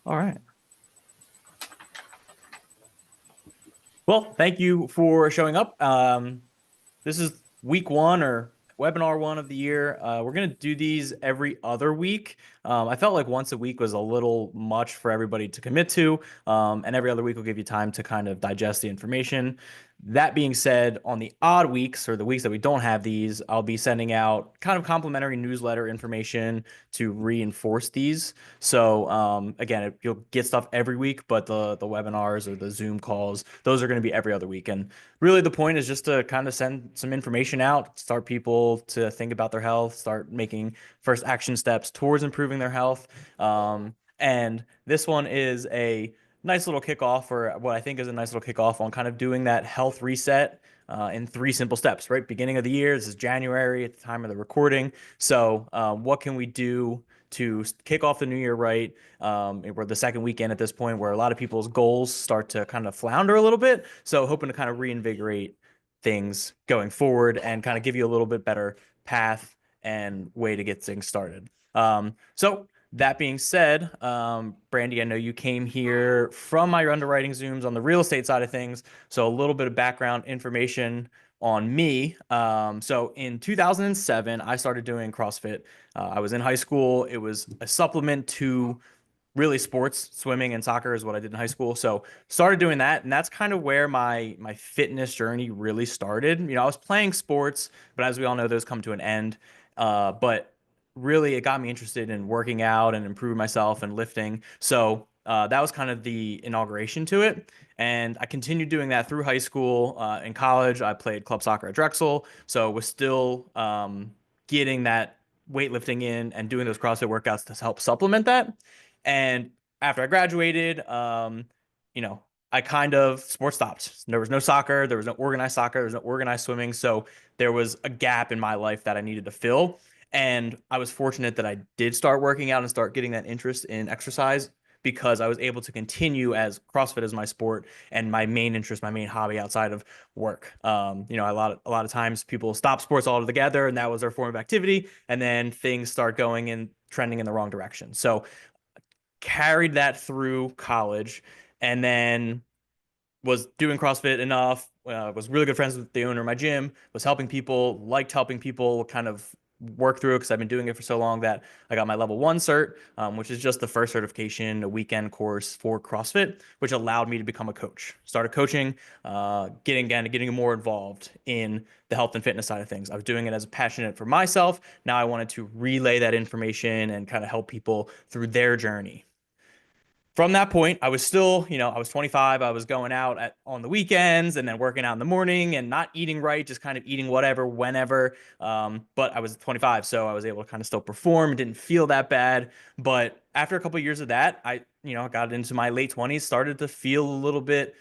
All right. Well, thank you for showing up. This is week one or webinar one of the year. We're going to do these every other week. I felt like once a week was a little much for everybody to commit to, and every other week will give you time to kind of digest the information. That being said, on the odd weeks or the weeks that we don't have these, I'll be sending out kind of complimentary newsletter information to reinforce these. So again, you'll get stuff every week, but the webinars or the Zoom calls, those are going to be every other week. And really the point is just to kind of send some information out, start people to think about their health, start making first action steps towards improving their health. And this one is a nice little kickoff, or what I think is a nice little kickoff on kind of doing that health reset in 3 simple steps, right? Beginning of the year, this is January at the time of the recording. So what can we do to kick off the new year right? We're the second weekend at this point where a lot of people's goals start to kind of flounder a little bit. So hoping to kind of reinvigorate things going forward and kind of give you a little bit better path and way to get things started. So that being said, Brandy, I know you came here from my underwriting Zooms on the real estate side of things. So a little bit of background information on me. So in 2007, I started doing CrossFit. I was in high school. It was a supplement to really sports. Swimming and soccer is what I did in high school. So started doing that, and that's kind of where my fitness journey really started. You know, I was playing sports, but as we all know, those come to an end. But really, it got me interested in working out and improving myself and lifting. So that was kind of the inauguration to it. And I continued doing that through high school. In college, I played club soccer at Drexel, so was still getting that weightlifting in and doing those CrossFit workouts to help supplement that. And after I graduated, you know, I kind of sports stopped. There was no soccer, there was no organized soccer, there was no organized swimming. So there was a gap in my life that I needed to fill. And I was fortunate that I did start working out and start getting that interest in exercise because I was able to continue as CrossFit as my sport and my main interest, my main hobby outside of work. You know, a lot of times people stop sports altogether and that was their form of activity, and then things start going and trending in the wrong direction. So carried that through college, and then was doing CrossFit enough, was really good friends with the owner of my gym, was helping people, liked helping people kind of work through it because I've been doing it for so long that I got my level 1 cert, which is just the first certification, a weekend course for CrossFit, which allowed me to become a coach. Started coaching, getting more involved in the health and fitness side of things. I was doing it as a passionate for myself. Now I wanted to relay that information and kind of help people through their journey. From that point, I was still, you know, I was 25. I was going out on the weekends and then working out in the morning and not eating right, just kind of eating whatever, whenever. But I was 25, so I was able to kind of still perform. Didn't feel that bad. But after a couple of years of that, I, you know, got into my late 20s, started to feel a little bit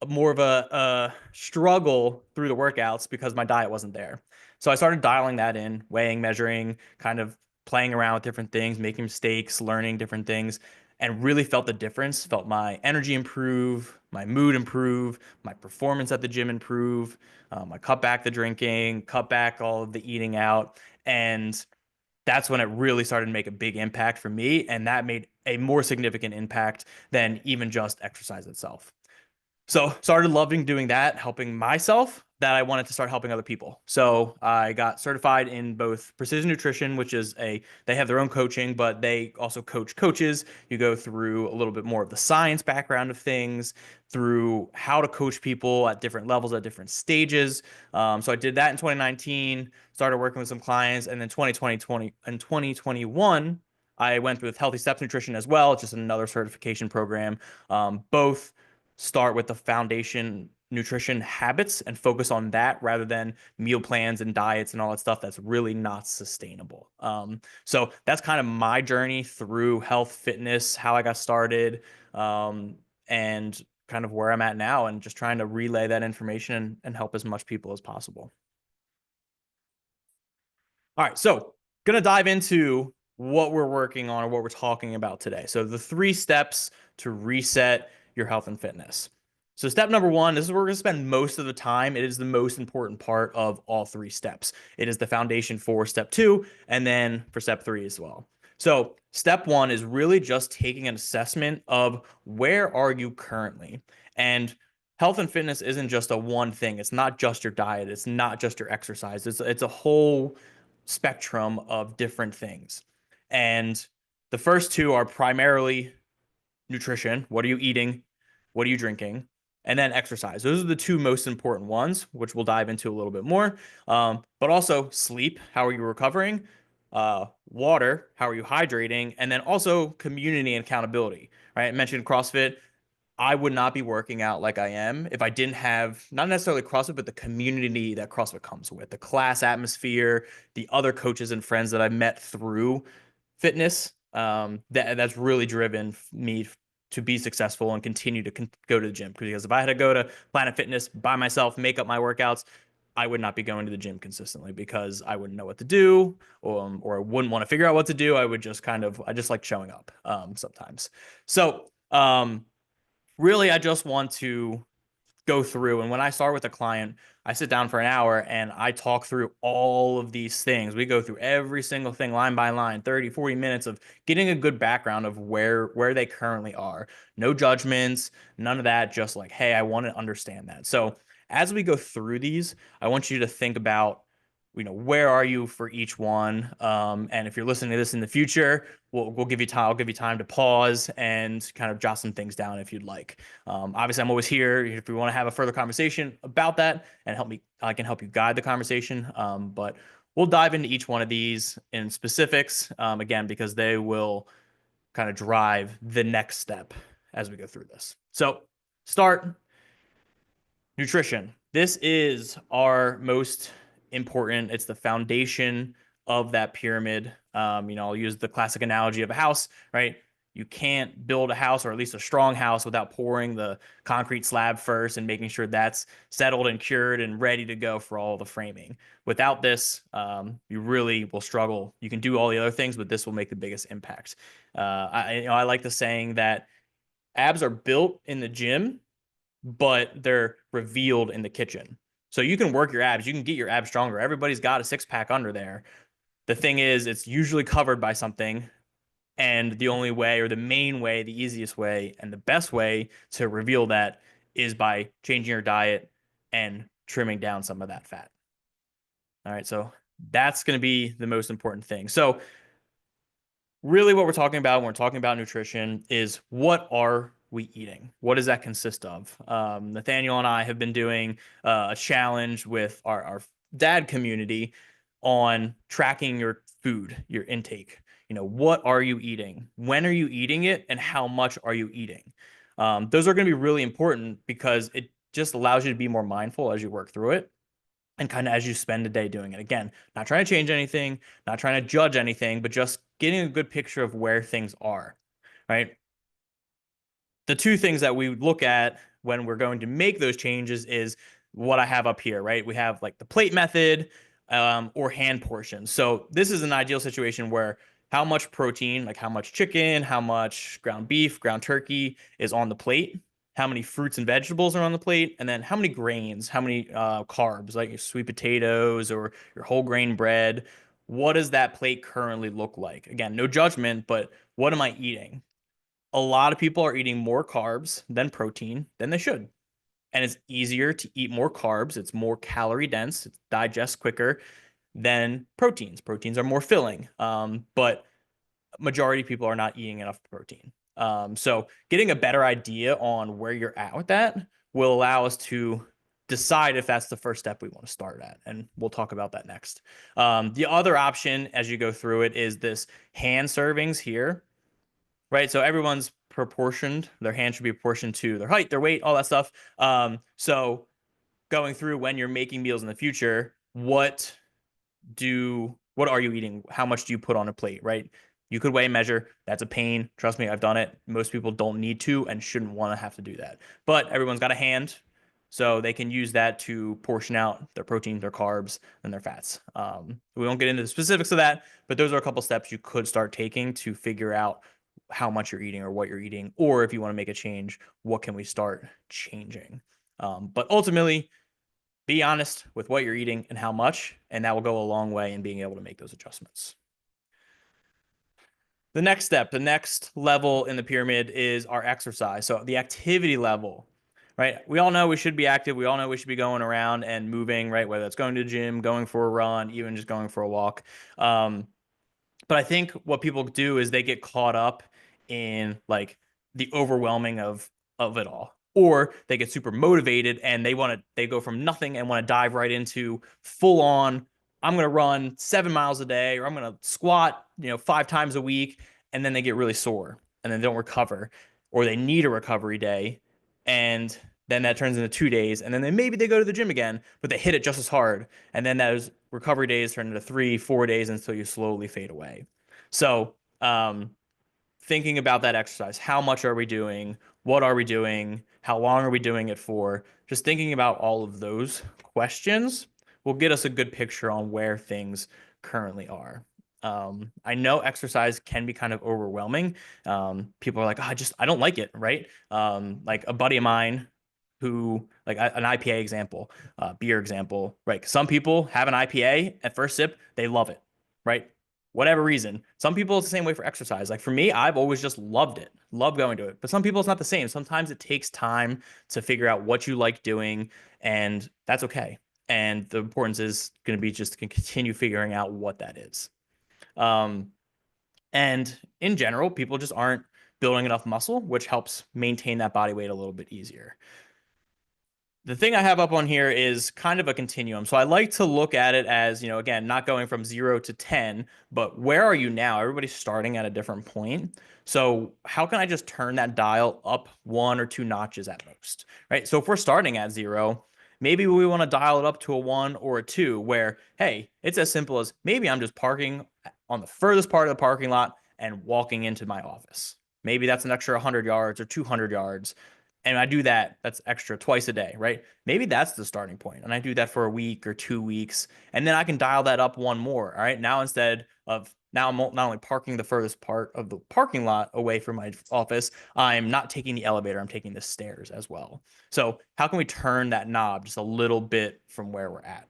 more of a struggle through the workouts because my diet wasn't there. So I started dialing that in, weighing, measuring, kind of playing around with different things, making mistakes, learning different things, and really felt the difference. Felt my energy improve, my mood improve, my performance at the gym improve. I cut back the drinking, cut back all of the eating out, and that's when it really started to make a big impact for me. And that made a more significant impact than even just exercise itself. So started loving doing that, helping myself, that I wanted to start helping other people. So I got certified in both precision nutrition, which is they have their own coaching, but they also coach coaches. You go through a little bit more of the science background of things, through how to coach people at different levels, at different stages. So I did that in 2019, started working with some clients, and then 2020 and 2021, I went with Healthy Steps Nutrition as well, just another certification program. Both start with the foundation nutrition habits and focus on that rather than meal plans and diets and all that stuff that's really not sustainable. So that's kind of my journey through health, fitness, how I got started, and kind of where I'm at now, and just trying to relay that information and help as much people as possible. All right, so gonna dive into what we're working on or what we're talking about today. So the 3 steps to reset your health and fitness. So step number 1, this is where we're gonna spend most of the time. It is the most important part of all 3 steps. It is the foundation for step 2, and then for step 3 as well. So Step one is really just taking an assessment of where are you currently. And health and fitness isn't just a one thing. It's not just your diet. It's not just your exercise. It's a whole spectrum of different things. And the first two are primarily nutrition. What are you eating? What are you drinking? And then exercise. Those are the two most important ones, which we'll dive into a little bit more. But also sleep. How are you recovering? Water. How are you hydrating? And then also community and accountability. Right? I mentioned CrossFit. I would not be working out like I am if I didn't have not necessarily CrossFit, but the community that CrossFit comes with, the class atmosphere, the other coaches and friends that I met through fitness. That's really driven me to be successful and continue to go to the gym. Because if I had to go to Planet Fitness by myself, make up my workouts, I would not be going to the gym consistently because I wouldn't know what to do, or I wouldn't want to figure out what to do. I would just I just like showing up sometimes. So really, I just want to go through. And when I start with a client, I sit down for an hour and I talk through all of these things. We go through every single thing line by line, 30, 40 minutes of getting a good background of where they currently are. No judgments, none of that, just like, hey, I want to understand that. So as we go through these, I want you to think about, where are you for each one? And if you're listening to this in the future, we'll give you time. I'll give you time to pause and kind of jot some things down if you'd like. Obviously, I'm always here if you want to have a further conversation about that and help me. I can help you guide the conversation. But we'll dive into each one of these in specifics again because they will kind of drive the next step as we go through this. So start. Nutrition. This is our most important. It's the foundation of that pyramid. I'll use the classic analogy of a house, right? You can't build a house, or at least a strong house, without pouring the concrete slab first and making sure that's settled and cured and ready to go for all the framing. Without this, you really will struggle. You can do all the other things, but this will make the biggest impact. I like the saying that abs are built in the gym, but they're revealed in the kitchen. So you can work your abs, you can get your abs stronger. Everybody's got a six pack under there. The thing is, it's usually covered by something. And the only way, or the main way, the easiest way, and the best way to reveal that is by changing your diet and trimming down some of that fat. All right. So that's going to be the most important thing. So really what we're talking about when we're talking about nutrition is, what are we eating? What does that consist of? Nathaniel and I have been doing a challenge with our dad community on tracking your food, your intake. What are you eating? When are you eating it? And how much are you eating? Those are going to be really important because it just allows you to be more mindful as you work through it and kind of as you spend a day doing it. Again, not trying to change anything, not trying to judge anything, but just getting a good picture of where things are, right? The two things that we look at when we're going to make those changes is what I have up here, right? We have like the plate method or hand portions. So this is an ideal situation where how much protein, like how much chicken, how much ground beef, ground turkey is on the plate, how many fruits and vegetables are on the plate, and then how many grains, how many carbs, like your sweet potatoes or your whole grain bread. What does that plate currently look like? Again, no judgment, but what am I eating? A lot of people are eating more carbs than protein than they should. And it's easier to eat more carbs. It's more calorie dense. It digests quicker than proteins. Proteins are more filling. But majority of people are not eating enough protein. So getting a better idea on where you're at with that will allow us to decide if that's the first step we want to start at. And we'll talk about that next. The other option as you go through it is this hand servings here, right? So everyone's proportioned. Their hand should be proportioned to their height, their weight, all that stuff. So going through when you're making meals in the future, what are you eating? How much do you put on a plate, right? You could weigh and measure. That's a pain. Trust me, I've done it. Most people don't need to and shouldn't want to have to do that. But everyone's got a hand, so they can use that to portion out their protein, their carbs, and their fats. We won't get into the specifics of that, but those are a couple steps you could start taking to figure out how much you're eating or what you're eating, or if you want to make a change, what can we start changing? But ultimately, be honest with what you're eating and how much, and that will go a long way in being able to make those adjustments. the next step, the next level in the pyramid is our exercise. So the activity level, right? We all know we should be active. We all know we should be going around and moving, right? Whether it's going to the gym, going for a run, even just going for a walk. Um, but I think what people do is they get caught up in like the overwhelming of it all. Or they get super motivated and they go from nothing and want to dive right into full on, I'm gonna run 7 miles a day, or I'm gonna squat, 5 times a week, and then they get really sore and then they don't recover, or they need a recovery day, and then that turns into 2 days, and then maybe they go to the gym again, but they hit it just as hard, and then those recovery days turn into 3, 4 days until you slowly fade away. So, thinking about that exercise, how much are we doing? What are we doing? How long are we doing it for? Just thinking about all of those questions will get us a good picture on where things currently are. I know exercise can be kind of overwhelming. People are like, oh, I don't like it, right? Like a buddy of mine who, like an IPA example, beer example, right? Some people have an IPA at first sip, they love it, right? Whatever reason. Some people it's the same way for exercise. Like for me, I've always just loved it, love going to it. But some people it's not the same. Sometimes it takes time to figure out what you like doing, and that's okay. And the importance is going to be just to continue figuring out what that is. Um, and in general, people just aren't building enough muscle, which helps maintain that body weight a little bit easier. The thing I have up on here is kind of a continuum. So I like to look at it as, again, not going from 0 to 10, but where are you now? Everybody's starting at a different point. So how can I just turn that dial up 1 or 2 notches at most, right? So if we're starting at 0, maybe we want to dial it up to a 1 or a 2 where, hey, it's as simple as maybe I'm just parking on the furthest part of the parking lot and walking into my office. Maybe that's an extra 100 yards or 200 yards, and I do that's extra twice a day, right? Maybe that's the starting point. And I do that for a week or 2 weeks. And then I can dial that up one more. All right. Now, now I'm not only parking the furthest part of the parking lot away from my office, I'm not taking the elevator, I'm taking the stairs as well. So, how can we turn that knob just a little bit from where we're at?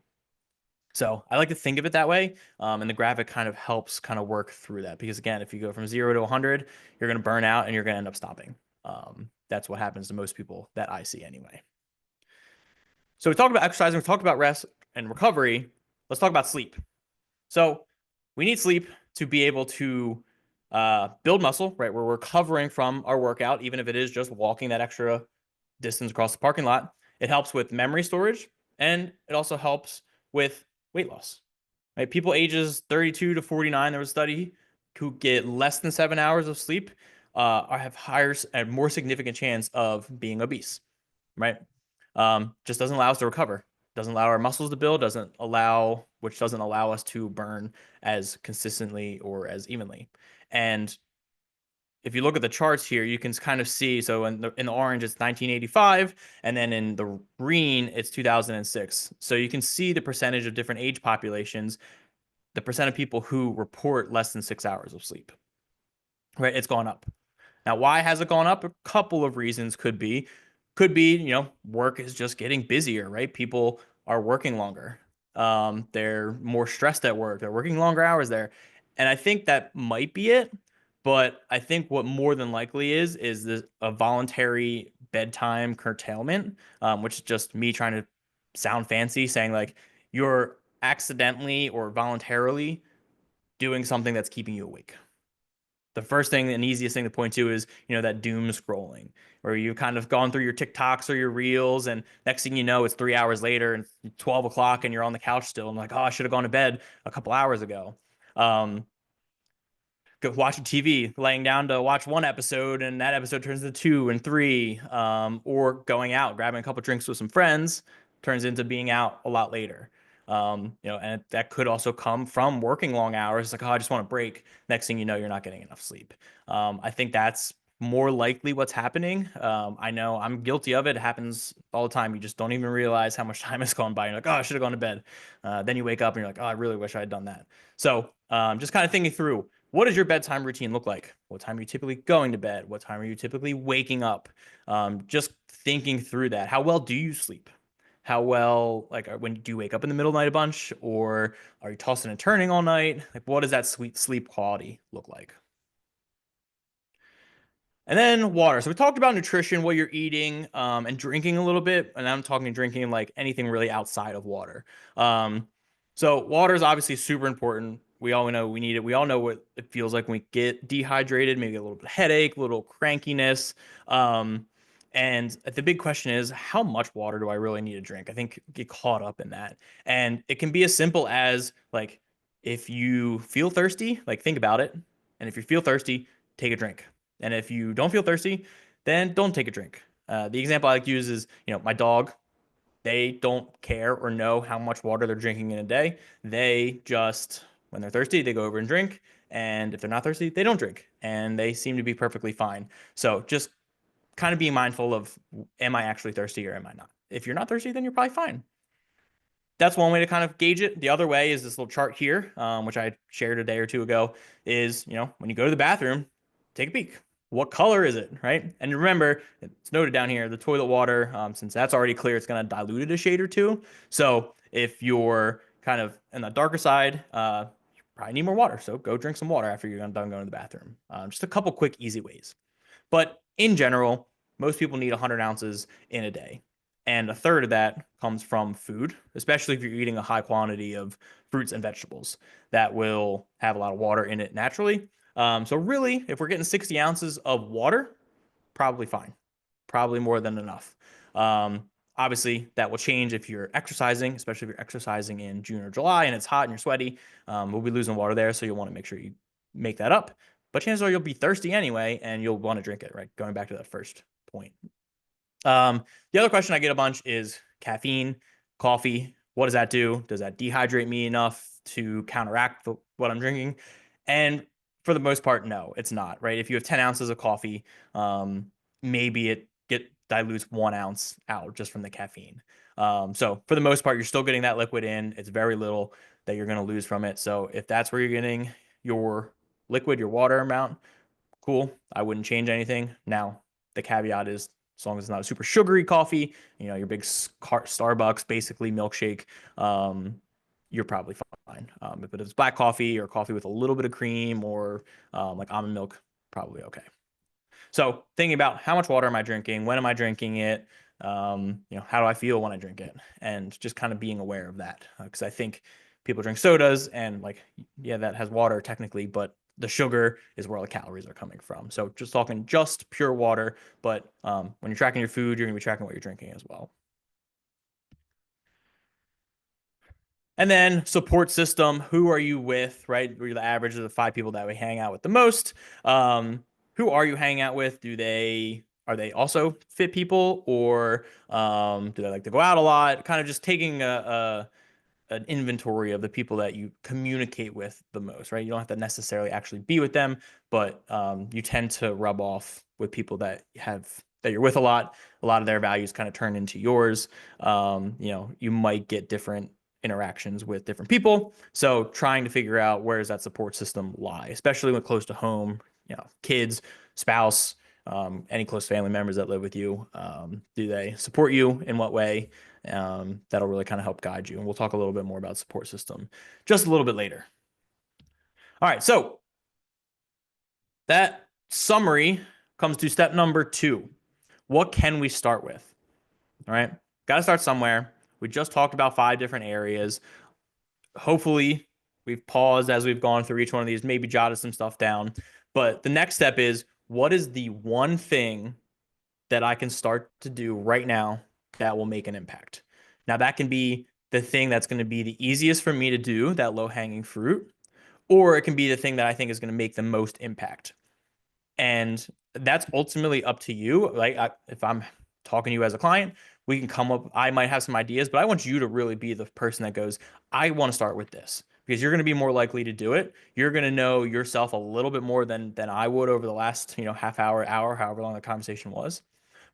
So I like to think of it that way. And the graphic kind of helps kind of work through that, because again, if you go from 0 to 100, you're going to burn out and you're going to end up stopping. That's what happens to most people that I see anyway. So we talked about exercising, we talked about rest and recovery. Let's talk about sleep. So we need sleep to be able to build muscle, right? We're recovering from our workout, even if it is just walking that extra distance across the parking lot. It helps with memory storage, and it also helps with weight loss, right? People ages 32 to 49, there was a study, who get less than 7 hours of sleep have higher and more significant chance of being obese, right? Just doesn't allow us to recover, doesn't allow our muscles to build, which doesn't allow us to burn as consistently or as evenly. And if you look at the charts here, you can kind of see, so in the orange, it's 1985, and then in the green, it's 2006. So you can see the percentage of different age populations, the percent of people who report less than 6 hours of sleep, right? It's gone up. Now, why has it gone up? A couple of reasons could be, work is just getting busier, right? People are working longer. They're more stressed at work. They're working longer hours there. And I think that might be it. But I think what more than likely is a voluntary bedtime curtailment, which is just me trying to sound fancy, saying like you're accidentally or voluntarily doing something that's keeping you awake. The first thing and easiest thing to point to is, that doom scrolling, where you've kind of gone through your TikToks or your reels, and next thing you know, it's 3 hours later and 12 o'clock and you're on the couch still. And like, oh, I should have gone to bed a couple hours ago. Watching TV, laying down to watch one episode, and that episode turns into 2 and 3, or going out, grabbing a couple drinks with some friends, turns into being out a lot later. And that could also come from working long hours. It's like, oh, I just want to break. Next thing you know, you're not getting enough sleep. I think that's more likely what's happening. I know I'm guilty of it. It happens all the time. You just don't even realize how much time has gone by. You're like, oh, I should have gone to bed. Then you wake up and you're like, oh, I really wish I had done that. So just kind of thinking through, what does your bedtime routine look like? What time are you typically going to bed? What time are you typically waking up? Just thinking through that. How well do you sleep? How well, like, when do you wake up in the middle of the night a bunch, or are you tossing and turning all night? Like, what does that sweet sleep quality look like? And then water. So we talked about nutrition, what you're eating, and drinking a little bit. And I'm talking drinking like anything really outside of water. Um, so water is obviously super important. We all know we need it. We all know what it feels like when we get dehydrated, maybe a little bit of headache, a little crankiness. Um, and the big question is, how much water do I really need to drink? I think get caught up in that. And it can be as simple as like, if you feel thirsty, like think about it. And if you feel thirsty, take a drink. And if you don't feel thirsty, then don't take a drink. The example I like to use is, my dog, they don't care or know how much water they're drinking in a day. They just, when they're thirsty, they go over and drink. And if they're not thirsty, they don't drink. And they seem to be perfectly fine. So just kind of being mindful of, am I actually thirsty or am I not? If you're not thirsty, then you're probably fine. That's one way to kind of gauge it. The other way is this little chart here, which I shared a day or two ago, is, when you go to the bathroom, take a peek. What color is it, right? And remember, it's noted down here, the toilet water, since that's already clear, it's going to dilute it a shade or two. So if you're kind of in the darker side, you probably need more water. So go drink some water after you're done going to the bathroom. Just a couple quick, easy ways. But in general, most people need 100 ounces in a day. And a third of that comes from food, especially if you're eating a high quantity of fruits and vegetables that will have a lot of water in it naturally. So really, if we're getting 60 ounces of water, probably fine, probably more than enough. Um, Obviously, that will change if you're exercising, especially if you're exercising in June or July and it's hot and you're sweaty. We'll be losing water there, so you'll want to make sure you make that up. But chances are you'll be thirsty anyway, and you'll want to drink it, right? Going back to that first point. The other question I get a bunch is caffeine, coffee. What does that do? Does that dehydrate me enough to counteract what I'm drinking? And for the most part, no, it's not, right? If you have 10 ounces of coffee, maybe it dilutes 1 ounce out just from the caffeine. So for the most part, you're still getting that liquid in. It's very little that you're going to lose from it. So if that's where you're getting your liquid, your water amount, cool. I wouldn't change anything. Now, the caveat is as long as it's not a super sugary coffee, your big Starbucks, basically milkshake, you're probably fine. But if it's black coffee or coffee with a little bit of cream or like almond milk, probably okay. So thinking about how much water am I drinking? When am I drinking it? How do I feel when I drink it? And just kind of being aware of that. Because I think people drink sodas and like, yeah, that has water technically, but the sugar is where all the calories are coming from. So just talking just pure water, but when you're tracking your food, you're gonna be tracking what you're drinking as well. And then support system, who are you with, right? We're the average of the 5 people that we hang out with the most. Who are you hanging out with? Are they also fit people, or do they like to go out a lot? Kind of just taking an inventory of the people that you communicate with the most, right? You don't have to necessarily actually be with them, but you tend to rub off with people that you're with a lot. A lot of their values kind of turn into yours. You might get different interactions with different people. So trying to figure out where does that support system lie, especially when close to home, kids, spouse, any close family members that live with you. Do they support you in what way? That'll really kind of help guide you. And we'll talk a little bit more about support system just a little bit later. All right, so that summary comes to step number 2. What can we start with? All right, got to start somewhere. We just talked about 5 different areas. Hopefully, we've paused as we've gone through each one of these, maybe jotted some stuff down. But the next step is, what is the one thing that I can start to do right now that will make an impact? Now, that can be the thing that's going to be the easiest for me to do, that low hanging fruit, or it can be the thing that I think is going to make the most impact. And that's ultimately up to you. Like, if I'm talking to you as a client, we can come up, I might have some ideas, but I want you to really be the person that goes, I want to start with this, because you're going to be more likely to do it. You're going to know yourself a little bit more than I would over the last, half hour, however long the conversation was.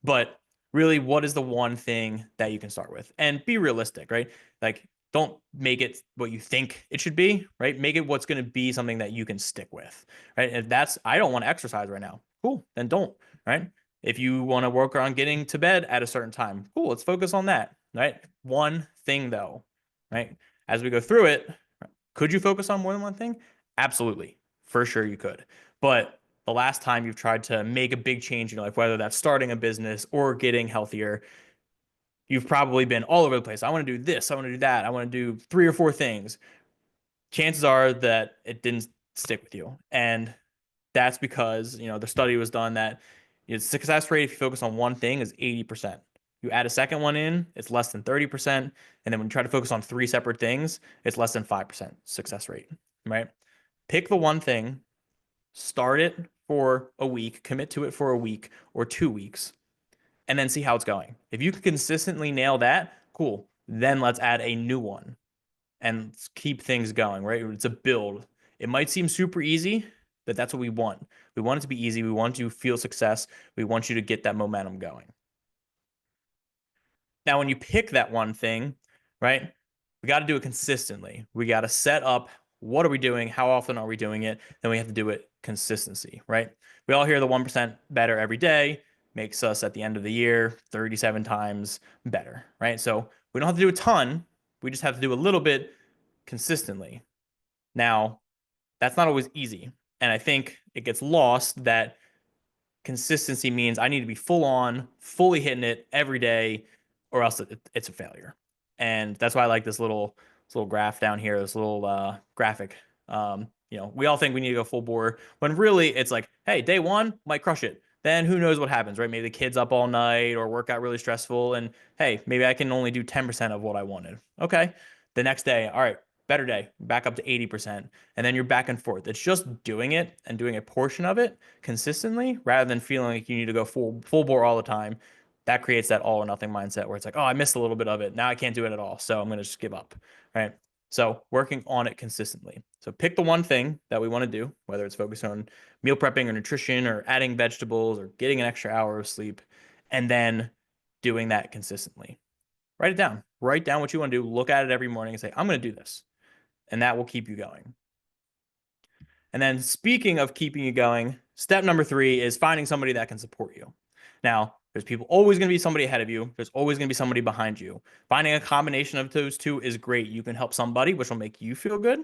But really, what is the one thing that you can start with? And be realistic, right? Like, don't make it what you think it should be, right? Make it what's going to be something that you can stick with, right? If that's, I don't want to exercise right now, cool, then don't, right? If you want to work on getting to bed at a certain time, cool, let's focus on that, right? One thing though, right? As we go through it, could you focus on more than one thing? Absolutely. For sure you could. But the last time you've tried to make a big change in your life, whether that's starting a business or getting healthier, you've probably been all over the place. I want to do this. I want to do that. I want to do 3 or 4 things. Chances are that it didn't stick with you. And that's because, the study was done that success rate, if you focus on one thing, is 80%. You add a second one in, it's less than 30%. And then when you try to focus on 3 separate things, it's less than 5% success rate, right? Pick the one thing, start it for a week, commit to it for a week or 2 weeks, and then see how it's going. If you can consistently nail that, cool. Then let's add a new one and keep things going, right? It's a build. It might seem super easy, but that's what we want. We want it to be easy. We want you to feel success. We want you to get that momentum going. Now, when you pick that one thing, right, we got to do it consistently. We got to set up what are we doing? How often are we doing it? Then we have to do it consistency, right? We all hear the 1% better every day makes us at the end of the year 37 times better, right? So we don't have to do a ton. We just have to do a little bit consistently. Now, that's not always easy. And I think it gets lost that consistency means I need to be full on, fully hitting it every day, or else it's a failure. And that's why I like this little graph down here, this little graphic. We all think we need to go full bore when really it's like, hey, day one might crush it. Then who knows what happens, right? Maybe the kid's up all night or work got really stressful, and hey, maybe I can only do 10% of what I wanted. Okay. The next day, all right, better day, back up to 80%. And then you're back and forth. It's just doing it and doing a portion of it consistently rather than feeling like you need to go full bore all the time. That creates that all or nothing mindset where it's like, oh, I missed a little bit of it. Now I can't do it at all. So I'm going to just give up. Right. So working on it consistently. So pick the one thing that we want to do, whether it's focused on meal prepping or nutrition or adding vegetables or getting an extra hour of sleep, and then doing that consistently. Write it down. Write down what you want to do. Look at it every morning and say, I'm going to do this. And that will keep you going. And then speaking of keeping you going, step number 3 is finding somebody that can support you. Now, there's always going to be somebody ahead of you. There's always going to be somebody behind you. Finding a combination of those two is great. You can help somebody, which will make you feel good.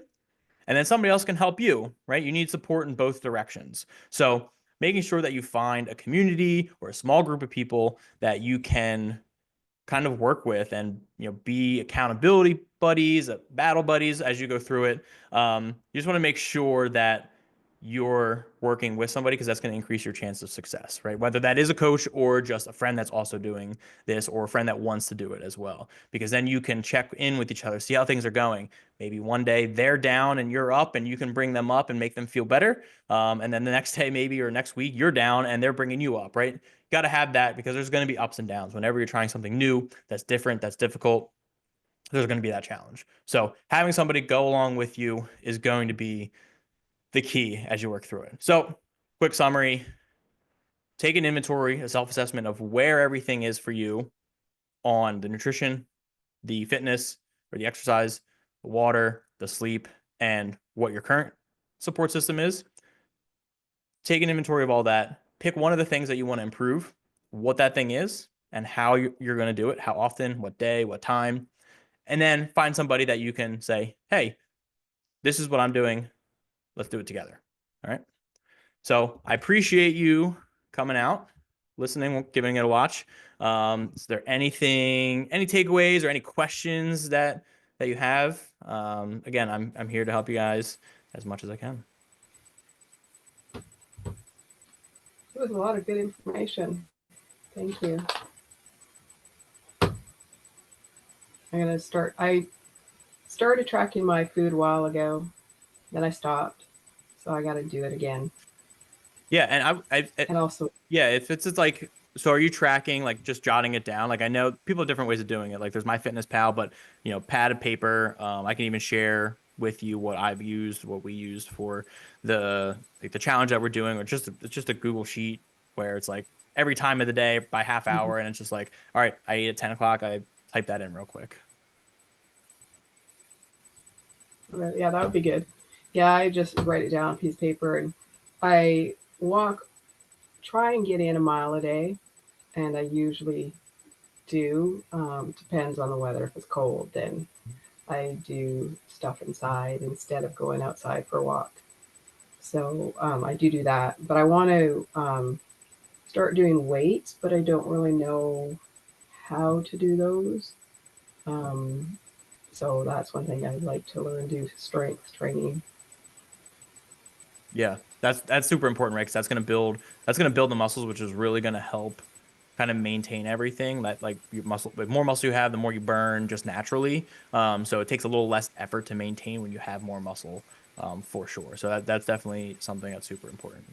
And then somebody else can help you, right? You need support in both directions. So making sure that you find a community or a small group of people that you can kind of work with and be accountability buddies, battle buddies as you go through it. You just want to make sure that you're working with somebody because that's going to increase your chance of success, right? Whether that is a coach or just a friend that's also doing this or a friend that wants to do it as well, because then you can check in with each other, see how things are going. Maybe one day they're down and you're up and you can bring them up and make them feel better. And then the next day maybe or next week you're down and they're bringing you up, right? Got to have that because there's going to be ups and downs. Whenever you're trying something new, that's different, that's difficult, there's going to be that challenge. So having somebody go along with you is going to be the key as you work through it. So quick summary, take an inventory, a self-assessment of where everything is for you on the nutrition, the fitness or the exercise, the water, the sleep, and what your current support system is. Take an inventory of all that. Pick one of the things that you want to improve, what that thing is, and how you're going to do it, how often, what day, what time, and then find somebody that you can say, hey, this is what I'm doing. Let's do it together. All right. So I appreciate you coming out, listening, giving it a watch. Is there any takeaways or any questions that you have? Again, I'm here to help you guys as much as I can. It was a lot of good information. Thank you. I started tracking my food a while ago, then I stopped. So I got to do it again. Yeah, and And also, yeah, if it's like, so are you tracking, like just jotting it down? Like I know people have different ways of doing it. Like there's MyFitnessPal, but pad of paper. I can even share with you what I've used, what we used for the challenge that we're doing, or it's just a Google sheet where it's like every time of the day by half hour, and it's just like, all right, I ate at 10 o'clock. I type that in real quick. yeah, that would be good. Yeah, I just write it down on a piece of paper and I try and get in a mile a day. And I usually do. Depends on the weather. If it's cold, then I do stuff inside instead of going outside for a walk. So I do that, but I want to start doing weights, but I don't really know how to do those. Um, so that's one thing I'd like to learn, do strength training. Yeah, that's super important, right? Because that's gonna build the muscles, which is really gonna help kind of maintain everything. That like your muscle, the more muscle you have, the more you burn just naturally. So it takes a little less effort to maintain when you have more muscle, for sure. So that's definitely something that's super important.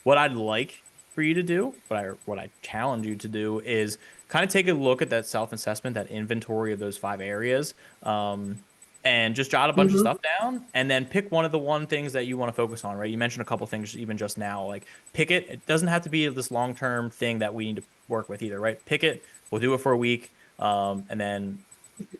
What I'd like for you to do, what I challenge you to do is kind of take a look at that self-assessment, that inventory of those 5 areas. And just jot a bunch of Mm-hmm. stuff down and then pick one of the one things that you want to focus on, right? You mentioned a couple things even just now, like pick it. It doesn't have to be this long-term thing that we need to work with either, right? Pick it. We'll do it for a week, and then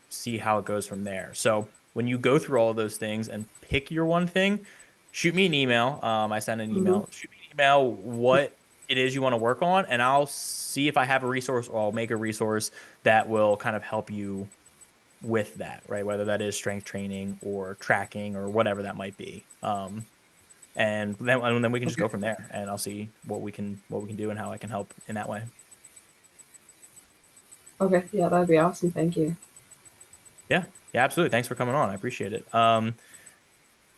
see how it goes from there. So when you go through all of those things and pick your one thing, shoot me an email. I send an Mm-hmm. email. Shoot me an email what it is you want to work on, and I'll see if I have a resource or I'll make a resource that will kind of help you with that, right? Whether that is strength training or tracking or whatever that might be. And then we can just Okay. go from there, and I'll see what we can do and how I can help in that way. Okay. Yeah, that'd be awesome. Thank you. Yeah, yeah, absolutely. Thanks for coming on. I appreciate it.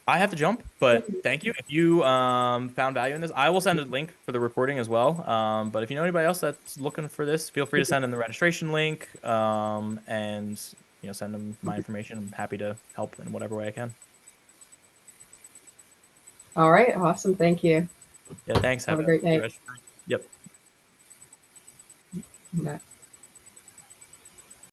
I have to jump, but thank you. If you found value in this, I will send a link for the recording as well. But if you know anybody else that's looking for this, feel free to send them the registration link, and send them my information. I'm happy to help in whatever way I can. All right. Awesome. Thank you. Yeah, thanks. Have Have a a great good night. rest of your night. Yep. Bye.